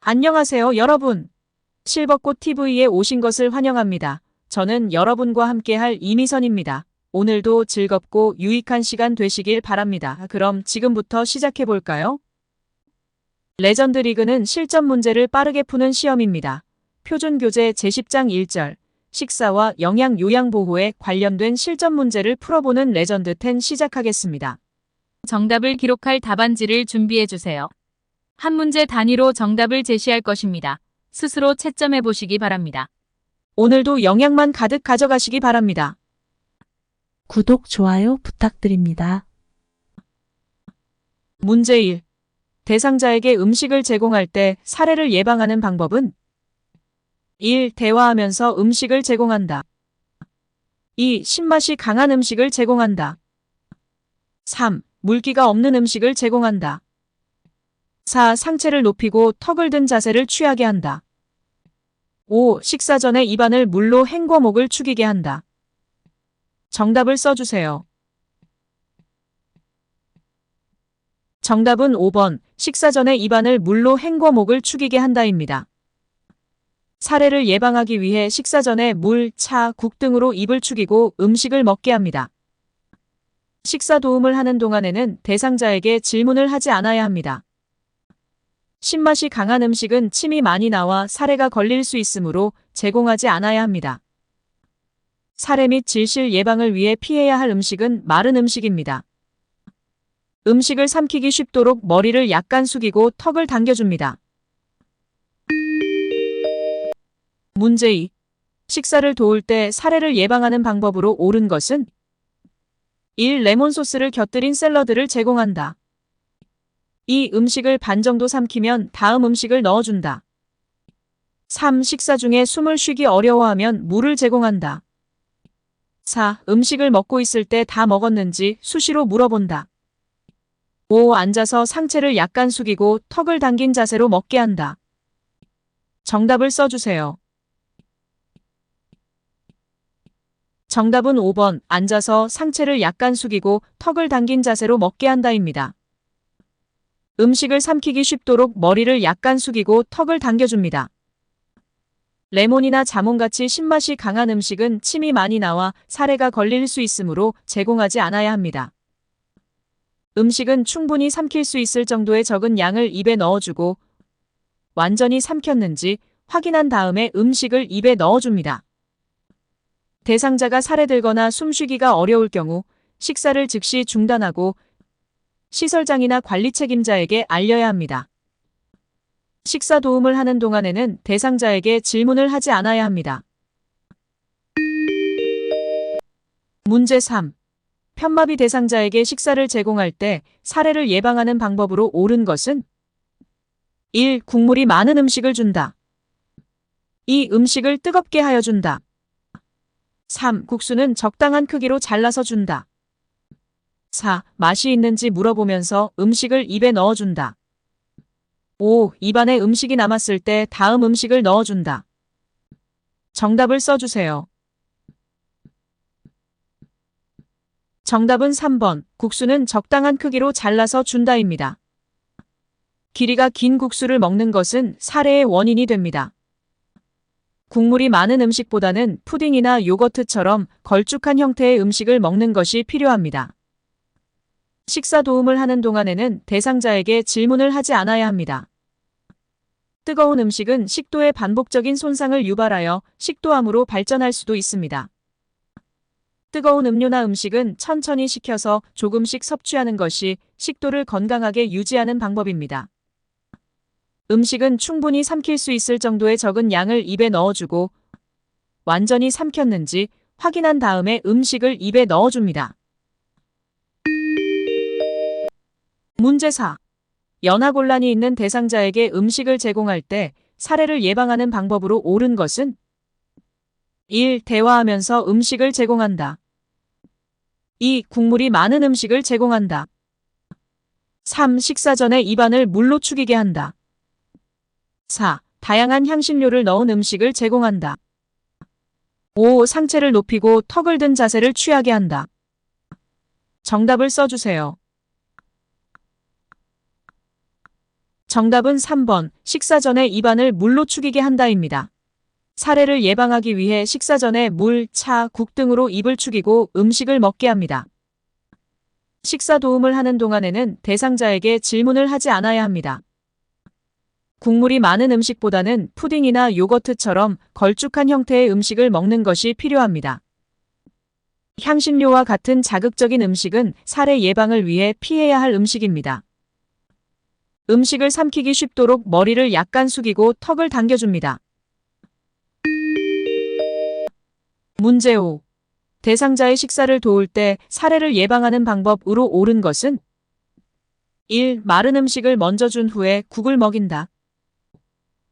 안녕하세요, 여러분. 실버꽃 TV에 오신 것을 환영합니다. 저는 여러분과 함께할 이미선입니다. 오늘도 즐겁고 유익한 시간 되시길 바랍니다. 그럼 지금부터 시작해 볼까요? 레전드 리그는 실전 문제를 빠르게 푸는 시험입니다. 표준교재 제10장 1절, 식사와 영양 요양 보호에 관련된 실전 문제를 풀어보는 레전드 10 시작하겠습니다. 정답을 기록할 답안지를 준비해 주세요. 한 문제 단위로 정답을 제시할 것입니다. 스스로 채점해 보시기 바랍니다. 오늘도 영양만 가득 가져가시기 바랍니다. 구독, 좋아요 부탁드립니다. 문제 1. 대상자에게 음식을 제공할 때 사례를 예방하는 방법은 1. 대화하면서 음식을 제공한다. 2. 신맛이 강한 음식을 제공한다. 3. 물기가 없는 음식을 제공한다. 4. 상체를 높이고 턱을 든 자세를 취하게 한다. 5. 식사 전에 입안을 물로 헹궈 목을 축이게 한다. 정답을 써주세요. 정답은 5번, 식사 전에 입안을 물로 헹궈 목을 축이게 한다입니다. 사례를 예방하기 위해 식사 전에 물, 차, 국 등으로 입을 축이고 음식을 먹게 합니다. 식사 도움을 하는 동안에는 대상자에게 질문을 하지 않아야 합니다. 신맛이 강한 음식은 침이 많이 나와 사례가 걸릴 수 있으므로 제공하지 않아야 합니다. 사례 및 질실 예방을 위해 피해야 할 음식은 마른 음식입니다. 음식을 삼키기 쉽도록 머리를 약간 숙이고 턱을 당겨줍니다. 문제 2. 식사를 도울 때 사례를 예방하는 방법으로 옳은 것은 1. 레몬소스를 곁들인 샐러드를 제공한다. 2. 음식을 반 정도 삼키면 다음 음식을 넣어준다. 3. 식사 중에 숨을 쉬기 어려워하면 물을 제공한다. 4. 음식을 먹고 있을 때 다 먹었는지 수시로 물어본다. 5. 앉아서 상체를 약간 숙이고 턱을 당긴 자세로 먹게 한다. 정답을 써주세요. 정답은 5번, 앉아서 상체를 약간 숙이고 턱을 당긴 자세로 먹게 한다입니다. 음식을 삼키기 쉽도록 머리를 약간 숙이고 턱을 당겨줍니다. 레몬이나 자몽같이 신맛이 강한 음식은 침이 많이 나와 사례가 걸릴 수 있으므로 제공하지 않아야 합니다. 음식은 충분히 삼킬 수 있을 정도의 적은 양을 입에 넣어주고 완전히 삼켰는지 확인한 다음에 음식을 입에 넣어줍니다. 대상자가 사례들거나 숨쉬기가 어려울 경우 식사를 즉시 중단하고 시설장이나 관리 책임자에게 알려야 합니다. 식사 도움을 하는 동안에는 대상자에게 질문을 하지 않아야 합니다. 문제 3. 편마비 대상자에게 식사를 제공할 때 사례를 예방하는 방법으로 옳은 것은 1. 국물이 많은 음식을 준다. 2. 음식을 뜨겁게 하여 준다. 3. 국수는 적당한 크기로 잘라서 준다. 4. 맛이 있는지 물어보면서 음식을 입에 넣어준다. 5. 입안에 음식이 남았을 때 다음 음식을 넣어준다. 정답을 써주세요. 정답은 3번, 국수는 적당한 크기로 잘라서 준다입니다. 길이가 긴 국수를 먹는 것은 사례의 원인이 됩니다. 국물이 많은 음식보다는 푸딩이나 요거트처럼 걸쭉한 형태의 음식을 먹는 것이 필요합니다. 식사 도움을 하는 동안에는 대상자에게 질문을 하지 않아야 합니다. 뜨거운 음식은 식도에 반복적인 손상을 유발하여 식도암으로 발전할 수도 있습니다. 뜨거운 음료나 음식은 천천히 식혀서 조금씩 섭취하는 것이 식도를 건강하게 유지하는 방법입니다. 음식은 충분히 삼킬 수 있을 정도의 적은 양을 입에 넣어주고 완전히 삼켰는지 확인한 다음에 음식을 입에 넣어줍니다. 문제 4. 연하곤란이 있는 대상자에게 음식을 제공할 때 사례를 예방하는 방법으로 옳은 것은 1. 대화하면서 음식을 제공한다. 2. 국물이 많은 음식을 제공한다. 3. 식사 전에 입안을 물로 축이게 한다. 4. 다양한 향신료를 넣은 음식을 제공한다. 5. 상체를 높이고 턱을 든 자세를 취하게 한다. 정답을 써주세요. 정답은 3번. 식사 전에 입안을 물로 축이게 한다입니다. 사례를 예방하기 위해 식사 전에 물, 차, 국 등으로 입을 축이고 음식을 먹게 합니다. 식사 도움을 하는 동안에는 대상자에게 질문을 하지 않아야 합니다. 국물이 많은 음식보다는 푸딩이나 요거트처럼 걸쭉한 형태의 음식을 먹는 것이 필요합니다. 향신료와 같은 자극적인 음식은 사례 예방을 위해 피해야 할 음식입니다. 음식을 삼키기 쉽도록 머리를 약간 숙이고 턱을 당겨줍니다. 문제 5. 대상자의 식사를 도울 때 사례를 예방하는 방법으로 옳은 것은 1. 마른 음식을 먼저 준 후에 국을 먹인다.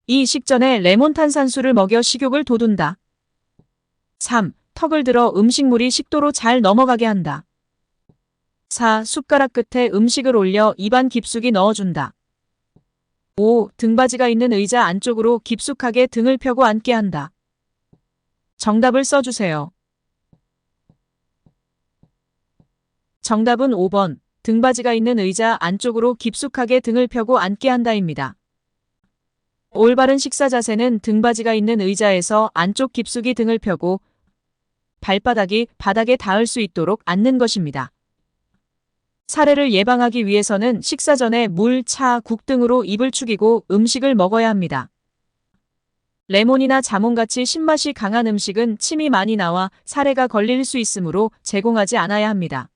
2. 식전에 레몬 탄산수를 먹여 식욕을 돋운다. 3. 턱을 들어 음식물이 식도로 잘 넘어가게 한다. 4. 숟가락 끝에 음식을 올려 입안 깊숙이 넣어준다. 5. 등받이가 있는 의자 안쪽으로 깊숙하게 등을 펴고 앉게 한다. 정답을 써주세요. 정답은 5번. 등받이가 있는 의자 안쪽으로 깊숙하게 등을 펴고 앉게 한다입니다. 올바른 식사 자세는 등받이가 있는 의자에서 안쪽 깊숙이 등을 펴고 발바닥이 바닥에 닿을 수 있도록 앉는 것입니다. 사례를 예방하기 위해서는 식사 전에 물, 차, 국 등으로 입을 축이고 음식을 먹어야 합니다. 레몬이나 자몽같이 신맛이 강한 음식은 침이 많이 나와 사례가 걸릴 수 있으므로 제공하지 않아야 합니다.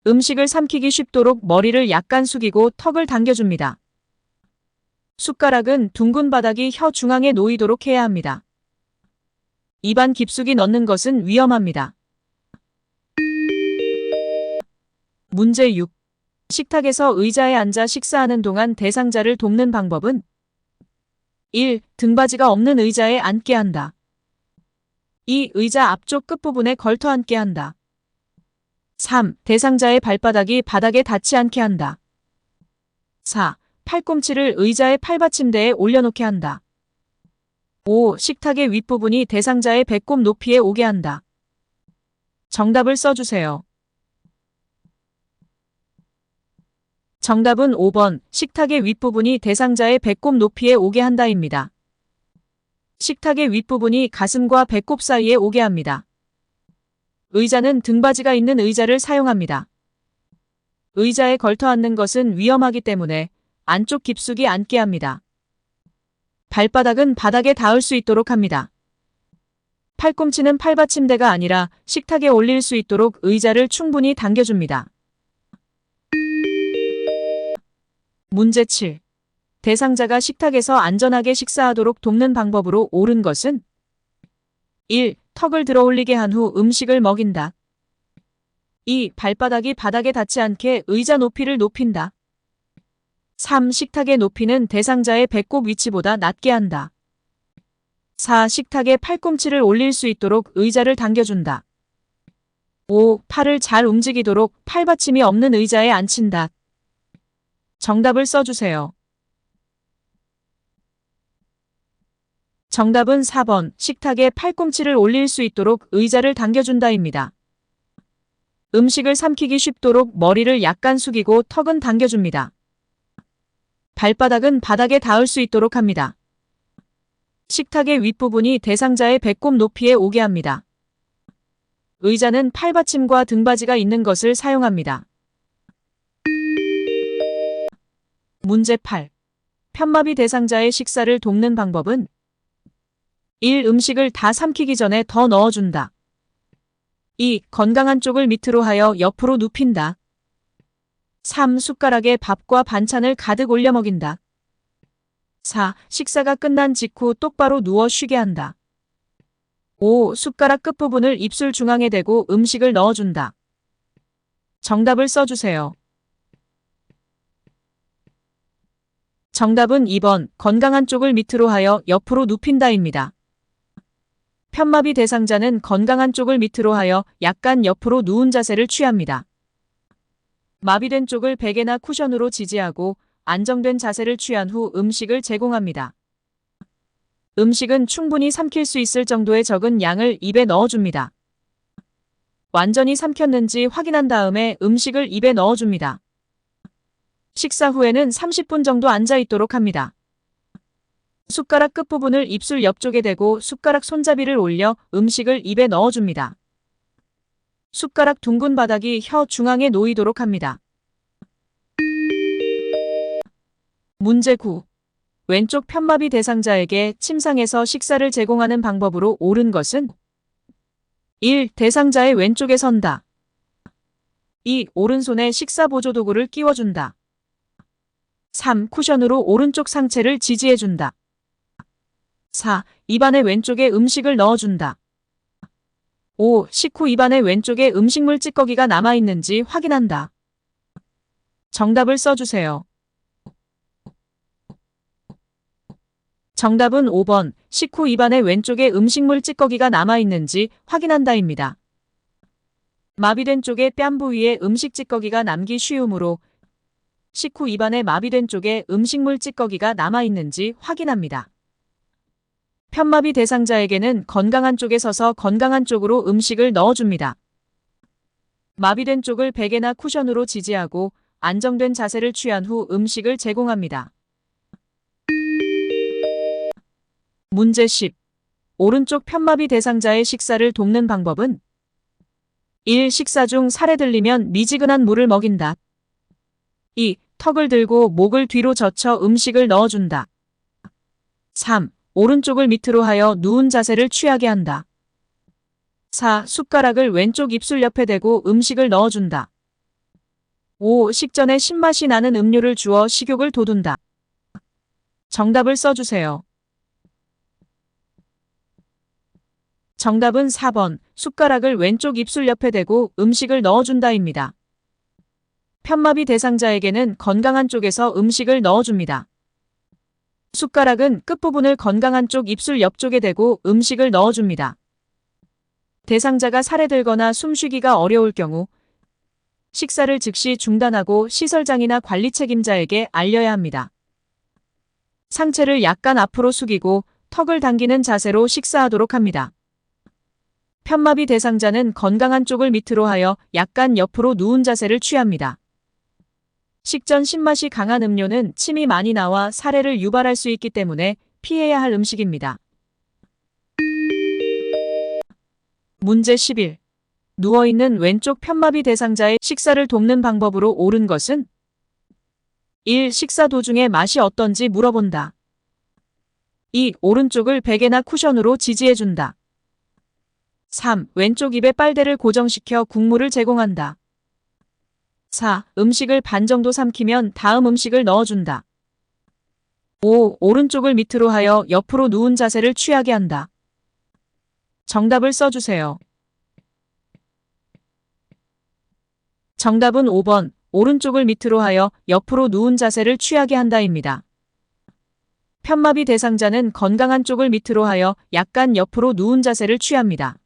음식을 삼키기 쉽도록 머리를 약간 숙이고 턱을 당겨줍니다. 숟가락은 둥근 바닥이 혀 중앙에 놓이도록 해야 합니다. 입안 깊숙이 넣는 것은 위험합니다. 문제 6. 식탁에서 의자에 앉아 식사하는 동안 대상자를 돕는 방법은 1. 등받이가 없는 의자에 앉게 한다. 2. 의자 앞쪽 끝부분에 걸터 앉게 한다. 3. 대상자의 발바닥이 바닥에 닿지 않게 한다. 4. 팔꿈치를 의자의 팔받침대에 올려놓게 한다. 5. 식탁의 윗부분이 대상자의 배꼽 높이에 오게 한다. 정답을 써주세요. 정답은 5번. 식탁의 윗부분이 대상자의 배꼽 높이에 오게 한다입니다. 식탁의 윗부분이 가슴과 배꼽 사이에 오게 합니다. 의자는 등받이가 있는 의자를 사용합니다. 의자에 걸터 앉는 것은 위험하기 때문에 안쪽 깊숙이 앉게 합니다. 발바닥은 바닥에 닿을 수 있도록 합니다. 팔꿈치는 팔받침대가 아니라 식탁에 올릴 수 있도록 의자를 충분히 당겨줍니다. 문제 7. 대상자가 식탁에서 안전하게 식사하도록 돕는 방법으로 옳은 것은 1. 턱을 들어 올리게 한 후 음식을 먹인다. 2. 발바닥이 바닥에 닿지 않게 의자 높이를 높인다. 3. 식탁의 높이는 대상자의 배꼽 위치보다 낮게 한다. 4. 식탁에 팔꿈치를 올릴 수 있도록 의자를 당겨준다. 5. 팔을 잘 움직이도록 팔받침이 없는 의자에 앉힌다. 정답을 써주세요. 정답은 4번. 식탁에 팔꿈치를 올릴 수 있도록 의자를 당겨준다입니다. 음식을 삼키기 쉽도록 머리를 약간 숙이고 턱은 당겨줍니다. 발바닥은 바닥에 닿을 수 있도록 합니다. 식탁의 윗부분이 대상자의 배꼽 높이에 오게 합니다. 의자는 팔받침과 등받이가 있는 것을 사용합니다. 문제 8. 편마비 대상자의 식사를 돕는 방법은 1. 음식을 다 삼키기 전에 더 넣어준다. 2. 건강한 쪽을 밑으로 하여 옆으로 눕힌다. 3. 숟가락에 밥과 반찬을 가득 올려 먹인다. 4. 식사가 끝난 직후 똑바로 누워 쉬게 한다. 5. 숟가락 끝부분을 입술 중앙에 대고 음식을 넣어준다. 정답을 써주세요. 정답은 2번. 건강한 쪽을 밑으로 하여 옆으로 눕힌다입니다. 편마비 대상자는 건강한 쪽을 밑으로 하여 약간 옆으로 누운 자세를 취합니다. 마비된 쪽을 베개나 쿠션으로 지지하고 안정된 자세를 취한 후 음식을 제공합니다. 음식은 충분히 삼킬 수 있을 정도의 적은 양을 입에 넣어줍니다. 완전히 삼켰는지 확인한 다음에 음식을 입에 넣어줍니다. 식사 후에는 30분 정도 앉아 있도록 합니다. 숟가락 끝부분을 입술 옆쪽에 대고 숟가락 손잡이를 올려 음식을 입에 넣어줍니다. 숟가락 둥근 바닥이 혀 중앙에 놓이도록 합니다. 문제 9. 왼쪽 편마비 대상자에게 침상에서 식사를 제공하는 방법으로 옳은 것은 1. 대상자의 왼쪽에 선다. 2. 오른손에 식사 보조 도구를 끼워준다. 3. 쿠션으로 오른쪽 상체를 지지해준다. 4. 입안의 왼쪽에 음식을 넣어준다. 5. 식후 입안의 왼쪽에 음식물 찌꺼기가 남아있는지 확인한다. 정답을 써주세요. 정답은 5번, 식후 입안의 왼쪽에 음식물 찌꺼기가 남아있는지 확인한다입니다. 마비된 쪽의 뺨 부위에 음식 찌꺼기가 남기 쉬우므로 식후 입안의 마비된 쪽에 음식물 찌꺼기가 남아있는지 확인합니다. 편마비 대상자에게는 건강한 쪽에 서서 건강한 쪽으로 음식을 넣어줍니다. 마비된 쪽을 베개나 쿠션으로 지지하고 안정된 자세를 취한 후 음식을 제공합니다. 문제 10. 오른쪽 편마비 대상자의 식사를 돕는 방법은 1. 식사 중 살에 들리면 미지근한 물을 먹인다. 2. 턱을 들고 목을 뒤로 젖혀 음식을 넣어준다. 3. 오른쪽을 밑으로 하여 누운 자세를 취하게 한다. 4. 숟가락을 왼쪽 입술 옆에 대고 음식을 넣어준다. 5. 식전에 신맛이 나는 음료를 주어 식욕을 돋운다. 정답을 써주세요. 정답은 4번, 숟가락을 왼쪽 입술 옆에 대고 음식을 넣어준다입니다. 편마비 대상자에게는 건강한 쪽에서 음식을 넣어줍니다. 숟가락은 끝부분을 건강한 쪽 입술 옆쪽에 대고 음식을 넣어줍니다. 대상자가 살에 들거나 숨쉬기가 어려울 경우 식사를 즉시 중단하고 시설장이나 관리 책임자에게 알려야 합니다. 상체를 약간 앞으로 숙이고 턱을 당기는 자세로 식사하도록 합니다. 편마비 대상자는 건강한 쪽을 밑으로 하여 약간 옆으로 누운 자세를 취합니다. 식전 신맛이 강한 음료는 침이 많이 나와 사례를 유발할 수 있기 때문에 피해야 할 음식입니다. 문제 11. 누워있는 왼쪽 편마비 대상자의 식사를 돕는 방법으로 옳은 것은 1. 식사 도중에 맛이 어떤지 물어본다. 2. 오른쪽을 베개나 쿠션으로 지지해준다. 3. 왼쪽 입에 빨대를 고정시켜 국물을 제공한다. 4. 음식을 반 정도 삼키면 다음 음식을 넣어준다. 5. 오른쪽을 밑으로 하여 옆으로 누운 자세를 취하게 한다. 정답을 써주세요. 정답은 5번, 오른쪽을 밑으로 하여 옆으로 누운 자세를 취하게 한다입니다. 편마비 대상자는 건강한 쪽을 밑으로 하여 약간 옆으로 누운 자세를 취합니다.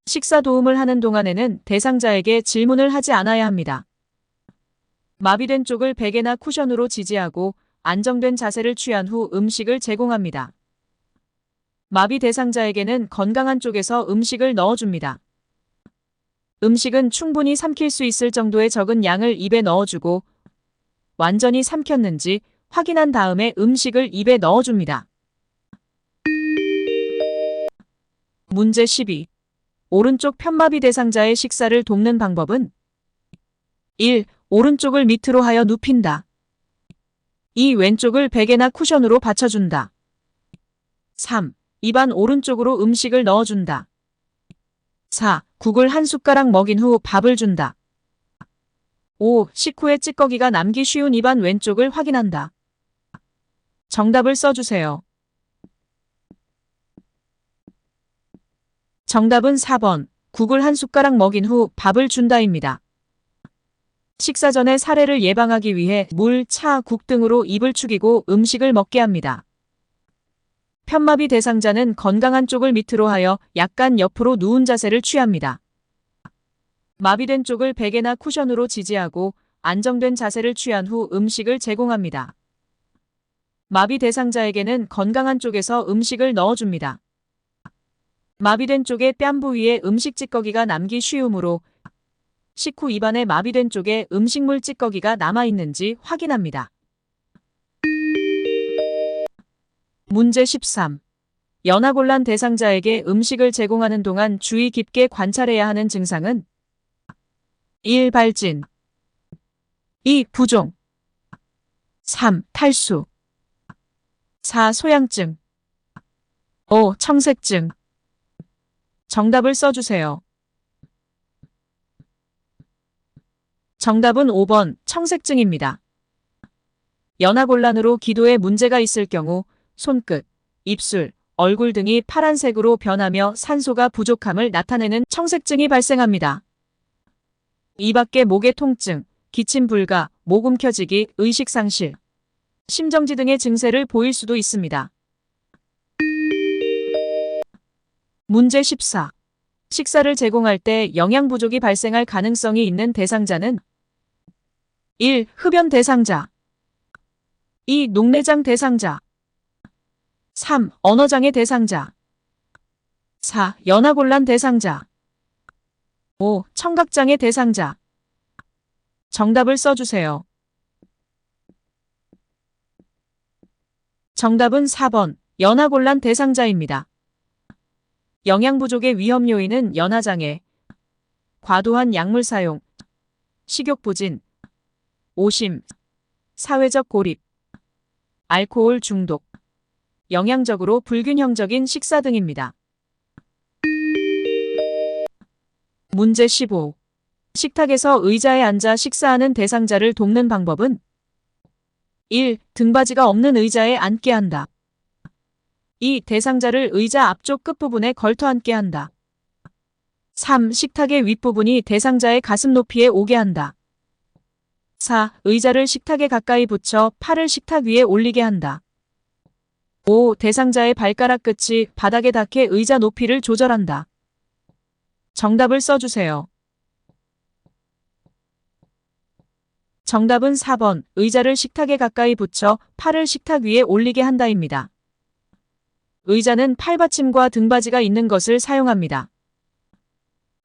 식사 도움을 하는 동안에는 대상자에게 질문을 하지 않아야 합니다. 마비된 쪽을 베개나 쿠션으로 지지하고 안정된 자세를 취한 후 음식을 제공합니다. 마비 대상자에게는 건강한 쪽에서 음식을 넣어줍니다. 음식은 충분히 삼킬 수 있을 정도의 적은 양을 입에 넣어주고 완전히 삼켰는지 확인한 다음에 음식을 입에 넣어줍니다. 문제 12. 오른쪽 편마비 대상자의 식사를 돕는 방법은 1. 오른쪽을 밑으로 하여 눕힌다. 2. 왼쪽을 베개나 쿠션으로 받쳐준다. 3. 입안 오른쪽으로 음식을 넣어준다. 4. 국을 한 숟가락 먹인 후 밥을 준다. 5. 식후에 찌꺼기가 남기 쉬운 입안 왼쪽을 확인한다. 정답을 써주세요. 정답은 4번, 국을 한 숟가락 먹인 후 밥을 준다입니다. 식사 전에 사례를 예방하기 위해 물, 차, 국 등으로 입을 축이고 음식을 먹게 합니다. 편마비 대상자는 건강한 쪽을 밑으로 하여 약간 옆으로 누운 자세를 취합니다. 마비된 쪽을 베개나 쿠션으로 지지하고 안정된 자세를 취한 후 음식을 제공합니다. 마비 대상자에게는 건강한 쪽에서 음식을 넣어줍니다. 마비된 쪽의 뺨 부위에 음식 찌꺼기가 남기 쉬우므로 식후 입안에 마비된 쪽에 음식물 찌꺼기가 남아있는지 확인합니다. 문제 13. 연하곤란 대상자에게 음식을 제공하는 동안 주의 깊게 관찰해야 하는 증상은 1. 발진 2. 부종 3. 탈수 4. 소양증 5. 청색증 정답을 써주세요. 정답은 5번 청색증입니다. 연하곤란으로 기도에 문제가 있을 경우 손끝, 입술, 얼굴 등이 파란색으로 변하며 산소가 부족함을 나타내는 청색증이 발생합니다. 이 밖에 목의 통증, 기침 불가, 목 움켜쥐기, 의식 상실, 심정지 등의 증세를 보일 수도 있습니다. 문제 14. 식사를 제공할 때 영양 부족이 발생할 가능성이 있는 대상자는 1. 흡연 대상자 2. 녹내장 대상자 3. 언어장애 대상자 4. 연하곤란 대상자 5. 청각장애 대상자 정답을 써주세요. 정답은 4번 연하곤란 대상자입니다. 영양 부족의 위험 요인은 연하장애, 과도한 약물 사용, 식욕부진, 오심, 사회적 고립, 알코올 중독, 영양적으로 불균형적인 식사 등입니다. 문제 15. 식탁에서 의자에 앉아 식사하는 대상자를 돕는 방법은 1. 등받이가 없는 의자에 앉게 한다. 2. 대상자를 의자 앞쪽 끝부분에 걸터 앉게 한다. 3. 식탁의 윗부분이 대상자의 가슴 높이에 오게 한다. 4. 의자를 식탁에 가까이 붙여 팔을 식탁 위에 올리게 한다. 5. 대상자의 발가락 끝이 바닥에 닿게 의자 높이를 조절한다. 정답을 써주세요. 정답은 4번 의자를 식탁에 가까이 붙여 팔을 식탁 위에 올리게 한다입니다. 의자는 팔받침과 등받이가 있는 것을 사용합니다.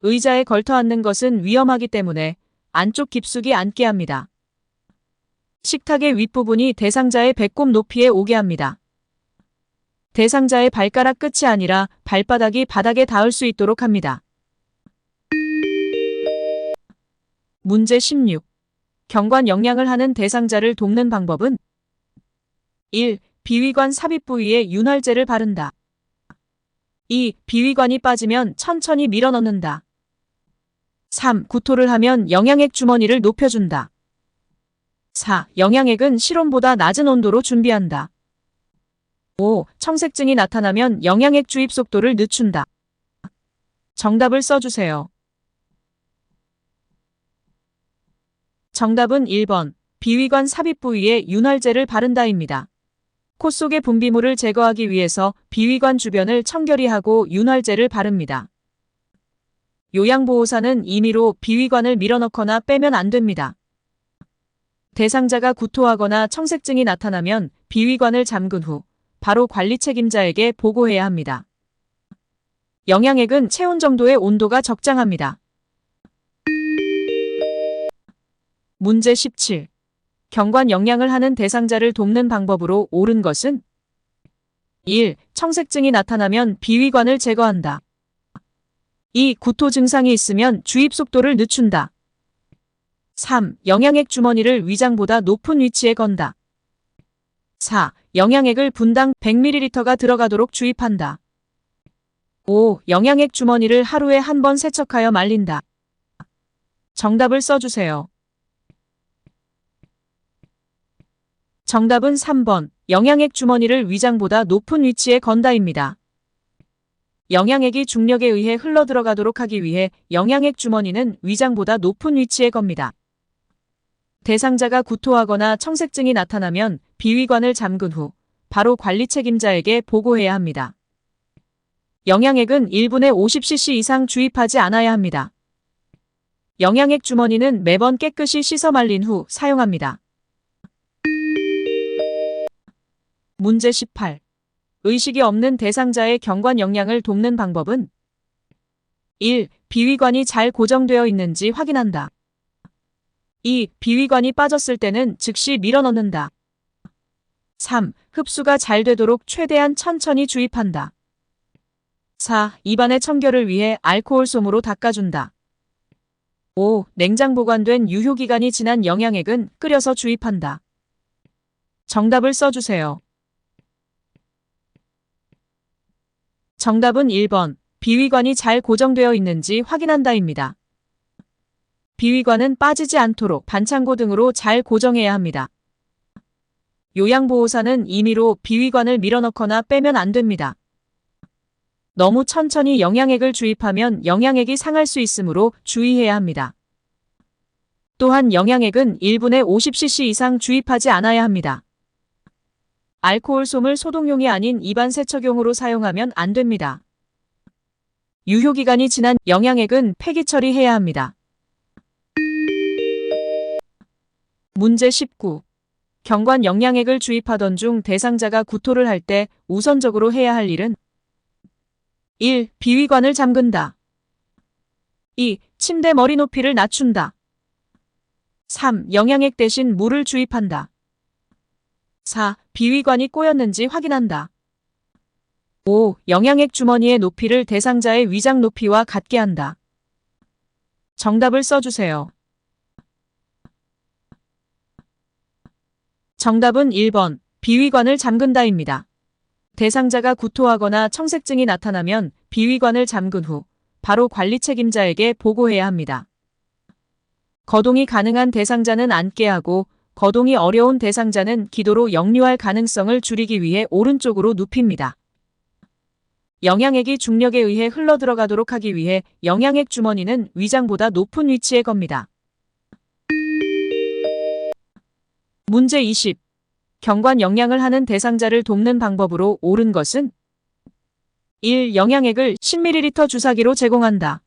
의자에 걸터 앉는 것은 위험하기 때문에 안쪽 깊숙이 앉게 합니다. 식탁의 윗부분이 대상자의 배꼽 높이에 오게 합니다. 대상자의 발가락 끝이 아니라 발바닥이 바닥에 닿을 수 있도록 합니다. 문제 16. 경관 영양을 하는 대상자를 돕는 방법은 1. 비위관 삽입 부위에 윤활제를 바른다. 2. 비위관이 빠지면 천천히 밀어넣는다. 3. 구토를 하면 영양액 주머니를 높여준다. 4. 영양액은 실온보다 낮은 온도로 준비한다. 5. 청색증이 나타나면 영양액 주입 속도를 늦춘다. 정답을 써주세요. 정답은 1번 비위관 삽입 부위에 윤활제를 바른다입니다. 코 속의 분비물을 제거하기 위해서 비위관 주변을 청결히하고 윤활제를 바릅니다. 요양보호사는 임의로 비위관을 밀어넣거나 빼면 안 됩니다. 대상자가 구토하거나 청색증이 나타나면 비위관을 잠근 후 바로 관리 책임자에게 보고해야 합니다. 영양액은 체온 정도의 온도가 적당합니다. 문제 17. 경관 영양을 하는 대상자를 돕는 방법으로 옳은 것은 1. 청색증이 나타나면 비위관을 제거한다. 2. 구토 증상이 있으면 주입 속도를 늦춘다. 3. 영양액 주머니를 위장보다 높은 위치에 건다. 4. 영양액을 분당 100ml가 들어가도록 주입한다. 5. 영양액 주머니를 하루에 한 번 세척하여 말린다. 정답을 써주세요. 정답은 3번 영양액 주머니를 위장보다 높은 위치에 건다입니다. 영양액이 중력에 의해 흘러들어가도록 하기 위해 영양액 주머니는 위장보다 높은 위치에 겁니다. 대상자가 구토하거나 청색증이 나타나면 비위관을 잠근 후 바로 관리 책임자에게 보고해야 합니다. 영양액은 1분에 50cc 이상 주입하지 않아야 합니다. 영양액 주머니는 매번 깨끗이 씻어 말린 후 사용합니다. 문제 18. 의식이 없는 대상자의 경관 영양을 돕는 방법은 1. 비위관이 잘 고정되어 있는지 확인한다. 2. 비위관이 빠졌을 때는 즉시 밀어넣는다. 3. 흡수가 잘 되도록 최대한 천천히 주입한다. 4. 입안의 청결을 위해 알코올 솜으로 닦아준다. 5. 냉장 보관된 유효기간이 지난 영양액은 끓여서 주입한다. 정답을 써주세요. 정답은 1번. 비위관이 잘 고정되어 있는지 확인한다입니다. 비위관은 빠지지 않도록 반창고 등으로 잘 고정해야 합니다. 요양보호사는 임의로 비위관을 밀어넣거나 빼면 안 됩니다. 너무 천천히 영양액을 주입하면 영양액이 상할 수 있으므로 주의해야 합니다. 또한 영양액은 1분에 50cc 이상 주입하지 않아야 합니다. 알코올 솜을 소독용이 아닌 입안 세척용으로 사용하면 안 됩니다. 유효기간이 지난 영양액은 폐기 처리해야 합니다. 문제 19. 경관 영양액을 주입하던 중 대상자가 구토를 할 때 우선적으로 해야 할 일은 1. 비위관을 잠근다. 2. 침대 머리 높이를 낮춘다. 3. 영양액 대신 물을 주입한다. 4. 비위관이 꼬였는지 확인한다. 5. 영양액 주머니의 높이를 대상자의 위장 높이와 같게 한다. 정답을 써주세요. 정답은 1번. 비위관을 잠근다입니다. 대상자가 구토하거나 청색증이 나타나면 비위관을 잠근 후 바로 관리 책임자에게 보고해야 합니다. 거동이 가능한 대상자는 앉게 하고 거동이 어려운 대상자는 기도로 역류할 가능성을 줄이기 위해 오른쪽으로 눕힙니다. 영양액이 중력에 의해 흘러들어가도록 하기 위해 영양액 주머니는 위장보다 높은 위치에 겁니다. 문제 20. 경관 영양을 하는 대상자를 돕는 방법으로 옳은 것은 1. 영양액을 10ml 주사기로 제공한다.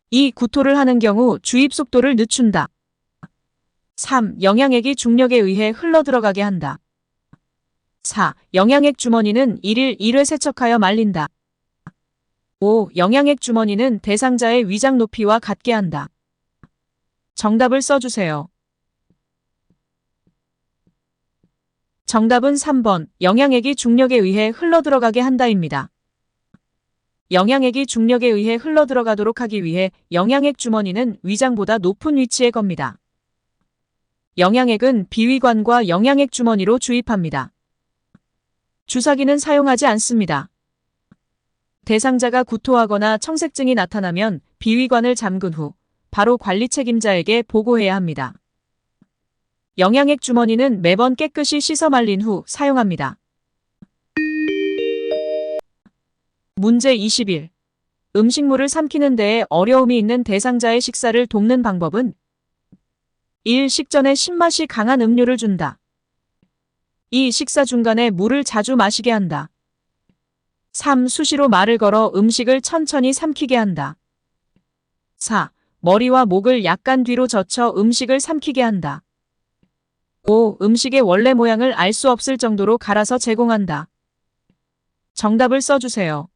2. 구토를 하는 경우 주입 속도를 늦춘다. 3. 영양액이 중력에 의해 흘러들어가게 한다. 4. 영양액 주머니는 1일 1회 세척하여 말린다. 5. 영양액 주머니는 대상자의 위장 높이와 같게 한다. 정답을 써주세요. 정답은 3번. 영양액이 중력에 의해 흘러들어가게 한다입니다. 영양액이 중력에 의해 흘러들어가도록 하기 위해 영양액 주머니는 위장보다 높은 위치에 겁니다. 영양액은 비위관과 영양액 주머니로 주입합니다. 주사기는 사용하지 않습니다. 대상자가 구토하거나 청색증이 나타나면 비위관을 잠근 후 바로 관리 책임자에게 보고해야 합니다. 영양액 주머니는 매번 깨끗이 씻어 말린 후 사용합니다. 문제 21. 음식물을 삼키는 데에 어려움이 있는 대상자의 식사를 돕는 방법은 1. 식전에 신맛이 강한 음료를 준다. 2. 식사 중간에 물을 자주 마시게 한다. 3. 수시로 말을 걸어 음식을 천천히 삼키게 한다. 4. 머리와 목을 약간 뒤로 젖혀 음식을 삼키게 한다. 5. 음식의 원래 모양을 알 수 없을 정도로 갈아서 제공한다. 정답을 써주세요.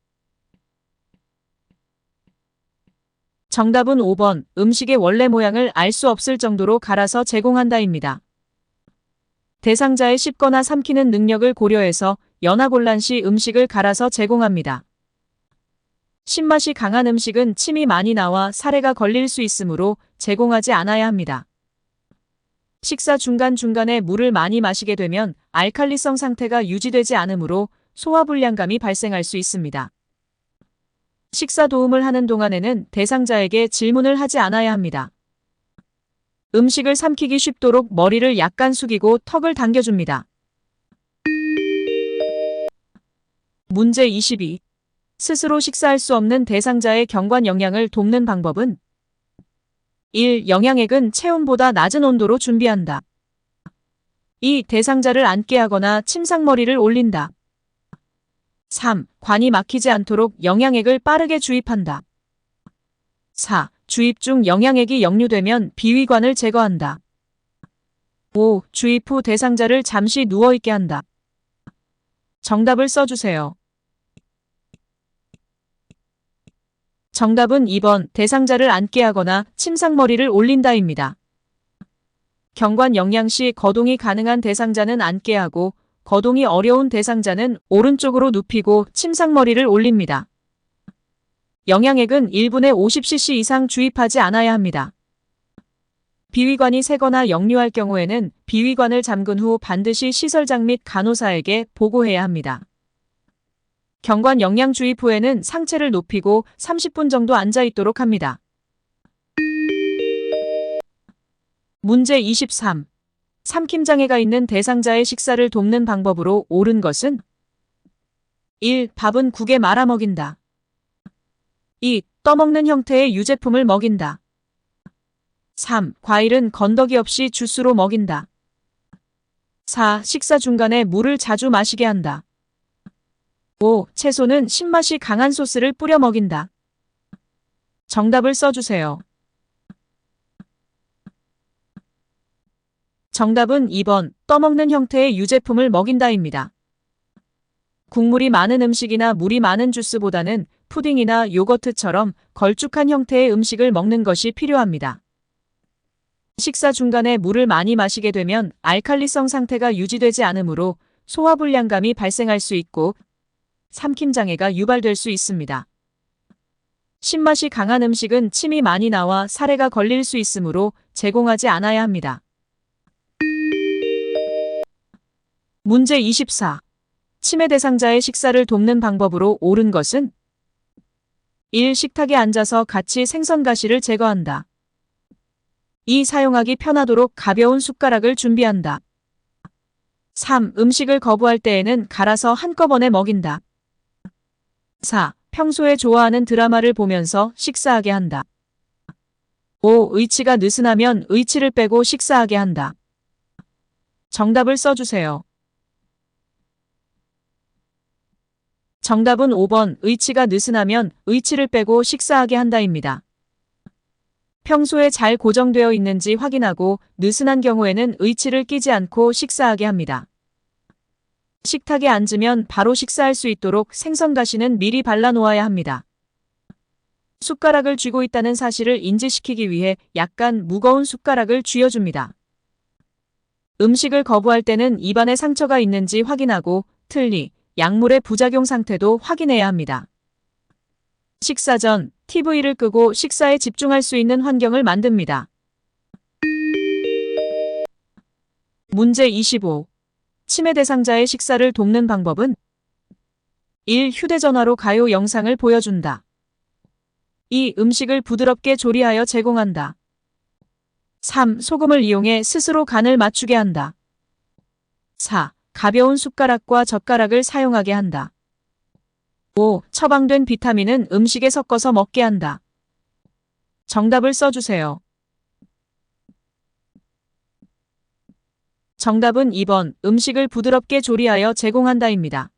정답은 5번. 음식의 원래 모양을 알 수 없을 정도로 갈아서 제공한다입니다. 대상자의 씹거나 삼키는 능력을 고려해서 연하곤란 시 음식을 갈아서 제공합니다. 신맛이 강한 음식은 침이 많이 나와 사례가 걸릴 수 있으므로 제공하지 않아야 합니다. 식사 중간중간에 물을 많이 마시게 되면 알칼리성 상태가 유지되지 않으므로 소화불량감이 발생할 수 있습니다. 식사 도움을 하는 동안에는 대상자에게 질문을 하지 않아야 합니다. 음식을 삼키기 쉽도록 머리를 약간 숙이고 턱을 당겨줍니다. 문제 22. 스스로 식사할 수 없는 대상자의 경관 영양을 돕는 방법은 1. 영양액은 체온보다 낮은 온도로 준비한다. 2. 대상자를 앉게 하거나 침상머리를 올린다. 3. 관이 막히지 않도록 영양액을 빠르게 주입한다. 4. 주입 중 영양액이 역류되면 비위관을 제거한다. 5. 주입 후 대상자를 잠시 누워있게 한다. 정답을 써주세요. 정답은 2번 대상자를 앉게 하거나 침상머리를 올린다입니다. 경관 영양 시 거동이 가능한 대상자는 앉게 하고 거동이 어려운 대상자는 오른쪽으로 눕히고 침상머리를 올립니다. 영양액은 1분에 50cc 이상 주입하지 않아야 합니다. 비위관이 새거나 역류할 경우에는 비위관을 잠근 후 반드시 시설장 및 간호사에게 보고해야 합니다. 경관 영양 주입 후에는 상체를 높이고 30분 정도 앉아 있도록 합니다. 문제 23. 삼킴장애가 있는 대상자의 식사를 돕는 방법으로 옳은 것은 1. 밥은 국에 말아 먹인다. 2. 떠먹는 형태의 유제품을 먹인다. 3. 과일은 건더기 없이 주스로 먹인다. 4. 식사 중간에 물을 자주 마시게 한다. 5. 채소는 신맛이 강한 소스를 뿌려 먹인다. 정답을 써주세요. 정답은 2번 떠먹는 형태의 유제품을 먹인다입니다. 국물이 많은 음식이나 물이 많은 주스보다는 푸딩이나 요거트처럼 걸쭉한 형태의 음식을 먹는 것이 필요합니다. 식사 중간에 물을 많이 마시게 되면 알칼리성 상태가 유지되지 않으므로 소화불량감이 발생할 수 있고 삼킴장애가 유발될 수 있습니다. 신맛이 강한 음식은 침이 많이 나와 사례가 걸릴 수 있으므로 제공하지 않아야 합니다. 문제 24. 치매 대상자의 식사를 돕는 방법으로 옳은 것은 1. 식탁에 앉아서 같이 생선 가시를 제거한다. 2. 사용하기 편하도록 가벼운 숟가락을 준비한다. 3. 음식을 거부할 때에는 갈아서 한꺼번에 먹인다. 4. 평소에 좋아하는 드라마를 보면서 식사하게 한다. 5. 의치가 느슨하면 의치를 빼고 식사하게 한다. 정답을 써주세요. 정답은 5번 의치가 느슨하면 의치를 빼고 식사하게 한다입니다. 평소에 잘 고정되어 있는지 확인하고 느슨한 경우에는 의치를 끼지 않고 식사하게 합니다. 식탁에 앉으면 바로 식사할 수 있도록 생선 가시는 미리 발라놓아야 합니다. 숟가락을 쥐고 있다는 사실을 인지시키기 위해 약간 무거운 숟가락을 쥐어줍니다. 음식을 거부할 때는 입안에 상처가 있는지 확인하고 틀니, 약물의 부작용 상태도 확인해야 합니다. 식사 전 TV를 끄고 식사에 집중할 수 있는 환경을 만듭니다. 문제 25. 치매 대상자의 식사를 돕는 방법은 1. 휴대전화로 가요 영상을 보여준다. 2. 음식을 부드럽게 조리하여 제공한다. 3. 소금을 이용해 스스로 간을 맞추게 한다. 4. 가벼운 숟가락과 젓가락을 사용하게 한다. 5. 처방된 비타민은 음식에 섞어서 먹게 한다. 정답을 써주세요. 정답은 2번 음식을 부드럽게 조리하여 제공한다입니다.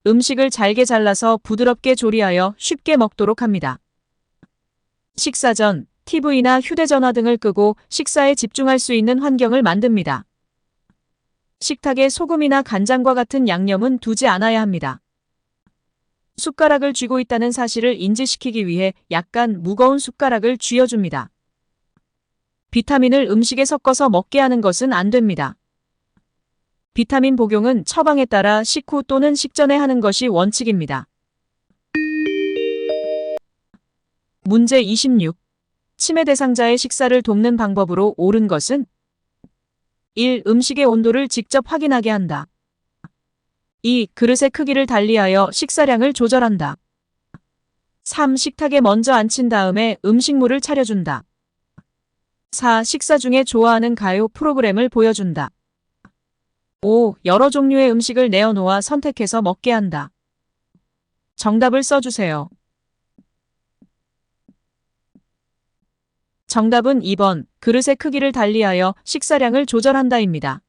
음식을 잘게 잘라서 부드럽게 조리하여 쉽게 먹도록 합니다. 식사 전 TV나 휴대전화 등을 끄고 식사에 집중할 수 있는 환경을 만듭니다. 식탁에 소금이나 간장과 같은 양념은 두지 않아야 합니다. 숟가락을 쥐고 있다는 사실을 인지시키기 위해 약간 무거운 숟가락을 쥐어줍니다. 비타민을 음식에 섞어서 먹게 하는 것은 안 됩니다. 비타민 복용은 처방에 따라 식후 또는 식전에 하는 것이 원칙입니다. 문제 26. 치매 대상자의 식사를 돕는 방법으로 옳은 것은 1. 음식의 온도를 직접 확인하게 한다. 2. 그릇의 크기를 달리하여 식사량을 조절한다. 3. 식탁에 먼저 앉힌 다음에 음식물을 차려준다. 4. 식사 중에 좋아하는 가요 프로그램을 보여준다. 5. 여러 종류의 음식을 내어놓아 선택해서 먹게 한다. 정답을 써주세요. 정답은 2번 그릇의 크기를 달리하여 식사량을 조절한다입니다.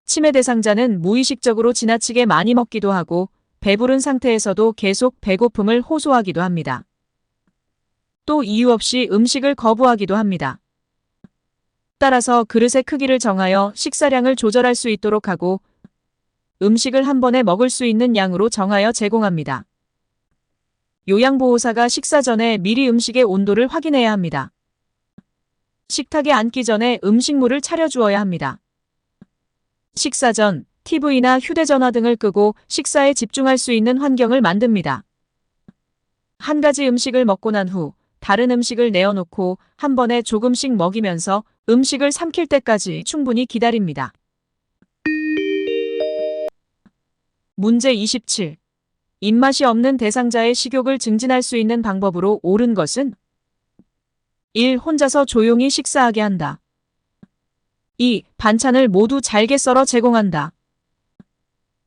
치매 대상자는 무의식적으로 지나치게 많이 먹기도 하고 배부른 상태에서도 계속 배고픔을 호소하기도 합니다. 또 이유 없이 음식을 거부하기도 합니다. 따라서 그릇의 크기를 정하여 식사량을 조절할 수 있도록 하고 음식을 한 번에 먹을 수 있는 양으로 정하여 제공합니다. 요양보호사가 식사 전에 미리 음식의 온도를 확인해야 합니다. 식탁에 앉기 전에 음식물을 차려주어야 합니다. 식사 전 TV나 휴대전화 등을 끄고 식사에 집중할 수 있는 환경을 만듭니다. 한 가지 음식을 먹고 난 후 다른 음식을 내어놓고 한 번에 조금씩 먹이면서 음식을 삼킬 때까지 충분히 기다립니다. 문제 27. 입맛이 없는 대상자의 식욕을 증진할 수 있는 방법으로 옳은 것은 1. 혼자서 조용히 식사하게 한다. 2. 반찬을 모두 잘게 썰어 제공한다.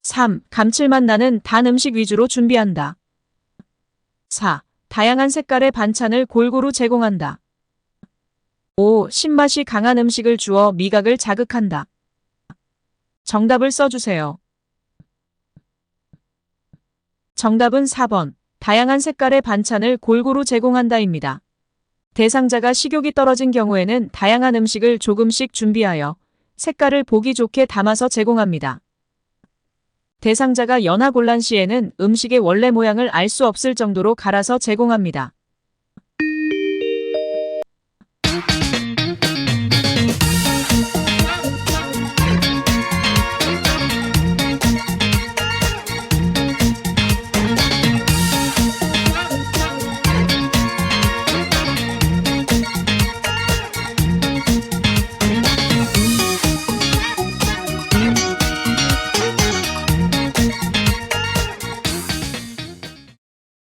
3. 감칠맛 나는 단 음식 위주로 준비한다. 4. 다양한 색깔의 반찬을 골고루 제공한다. 5. 신맛이 강한 음식을 주어 미각을 자극한다. 정답을 써주세요. 정답은 4번. 다양한 색깔의 반찬을 골고루 제공한다입니다. 대상자가 식욕이 떨어진 경우에는 다양한 음식을 조금씩 준비하여 색깔을 보기 좋게 담아서 제공합니다. 대상자가 연하곤란 시에는 음식의 원래 모양을 알 수 없을 정도로 갈아서 제공합니다.